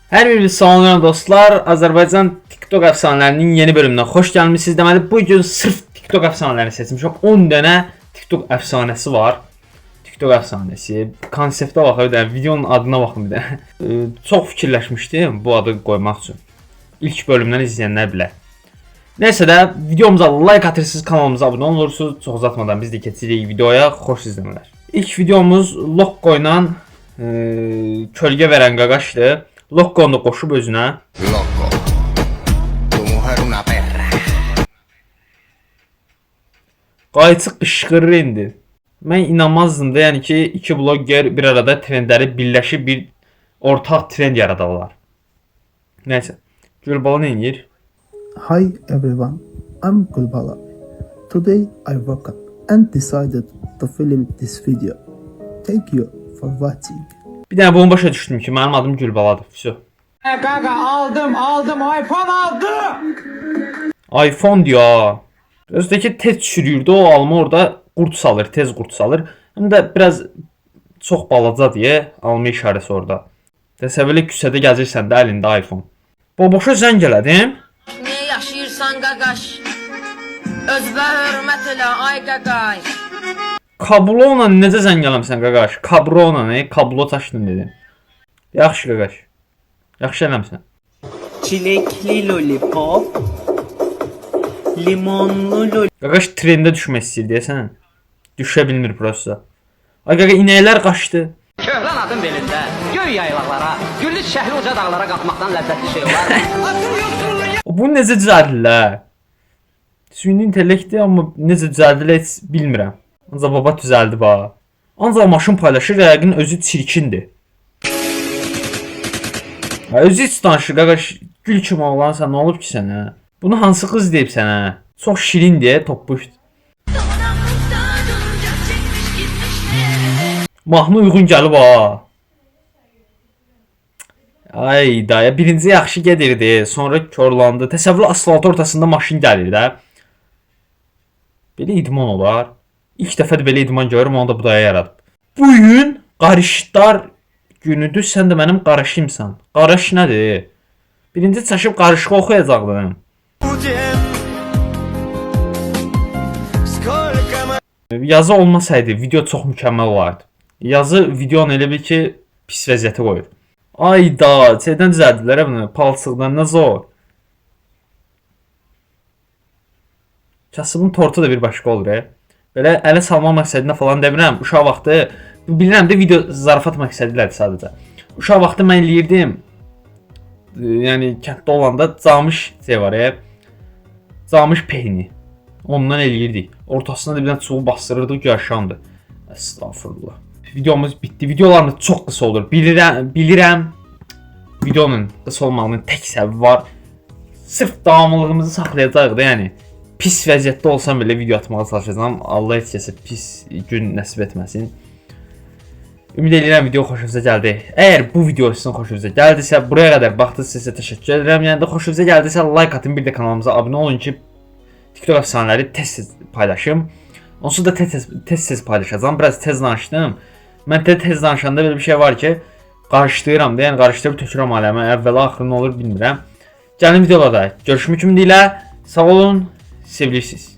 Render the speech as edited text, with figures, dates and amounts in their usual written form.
Hər birinizi salamlayıram dostlar. Azərbaycan TikTok əfsanələrinin yeni bölümünə xoş gəlmisiniz. Deməli bu gün sırf TikTok əfsanələrini seçmişəm. 10 dənə TikTok əfsanəsi var. TikTok əfsanəsi. Konseptə baxın, bir də videonun adına baxın bir də. Çox fikirləşmişdim bu adı qoymaq üçün. İlk bölümdən izləyənlər bilər. Nəysə də videomuza like atırsınız, kanalımıza abunə olursunuz. Çox uzatmadan biz də keçirik videoya. Xoş izləmələr. İlk videomuz Lokko ilə kölgə verən qaqaşdır. Lokko onu qoşub özünə. Loco, tu mujer una perra. Qayçı qışqırır indi. Mən inanmazdım da, yəni ki, iki blogger bir arada trendləri birləşib bir ortaq trend yaradarlar. Nəysə, Gülbala nə edir? Hi everyone, I'm Gulbala. Today I woke up and decided to film this video. Thank you for watching. Bir dənə bunu başa düşdüm ki, mənim adım Gülbaladır. Vəsə. Kanka aldım iPhone aldım. iPhone diyor. Özdəki tez çürüyürdü, o alma orada qurt salır, tez qurt salır. Həm də biraz çox balaca deyə alma işarəsi orada. Təsəvvürlə küçədə gəzirsən də əlində iPhone. Boşa zəng elədim. Niye yaşayırsan qaqaş? Özbə hörmət elə ay qaqaş. Kablona necə zəng eləmsən qaqaş? Kablona nə? Kablo taşdın dedim. Yaxşı qaqaş. Yaxşı eləmsən. Çilekli lollipop, limonlu lollipop. Qaqaş trendə düşmək istəyir deyəsən. Düşə bilmir prosta. Ay qaqa inəklər qaçdı. Köhran adın belində, göy yaylaqlara, güllüz şəhri uca dağlara qalxmaqdan ləzzətli şey olar. Bu necə düzəldirlər? Süni intellektdir, amma necə düzəldirlər heç bilmirəm. Ancaq baba düzəldi bax. Ancaq maşın paylaşır, yəqin özü çirkindir. Özü heç danışır, qaqaş, gül kimi oğlansan, nə olub ki sənə? Bunu hansı qız deyib sənə? Çox şirin deyə toppuş. Mahnı uyğun gəlib ha. Ay daya, birinci yaxşı gedirdi, sonra körlandı. Təsəvvür asfalt ortasında maşın gəlir də. Belə idman olar. İlk dəfə də belə idman görürüm, onu da budaya yaradıb. Bugün qarışlar günüdür, sən də mənim qarışımsan. Qarış nədir? Birinci çaşıb qarışıq oxuyacaqdım. Yazı olmasaydı video çox mükəmməl olardı. Yazı videonun elə bil ki pis vəziyyətə qoyur. Ayda, şeydən düzəldilər bunu, palçıqdan nə zor. Kasıbın tortu da bir başqa olur. Belə ələ salma məqsədinə falan demirəm. Uşaq vaxtı, bilirəm də video zarafat məqsədilədir sadəcə. Uşaq vaxtı mən eləyirdim. Yəni kənddə olanda camış şey var ya. Camış peyni. Ondan eləyirdik. Ortasına da bir dənə çubuq bastırırdıq, yaşandı. Estağfurullah. Videomuz bitdi. Videolarımız çox qısa olur. Bilirəm. Videonun qısa olmağının tək səbəbi var. Sırf davamlılığımızı saxlayacağıq da, yəni. Pis vəziyyətdə olsam belə video atmağa çalışacağam. Allah heç kəsə pis gün nəsib etməsin. Ümid edirəm video xoşunuza gəldi. Əgər bu video sizin xoşunuza gəldisə, buraya qədər baxdınızsa sizə təşəkkür edirəm. Yəni də xoşunuza gəldisə like atın, bir də kanalımıza abunə olun ki, TikTok əfsanələri tez paylaşım. Onsuz da tez paylaşacağam. Biraz tez danışdım. Mən tez danışanda belə bir şey var ki, qarışdırıram da, yəni qarışdırıb tökürəm aləmə. Əvvəla axırı nə olur bilmirəm. Gəlin videolarda görüşmək ümidi ilə. Sağ olun, sevilirsiniz.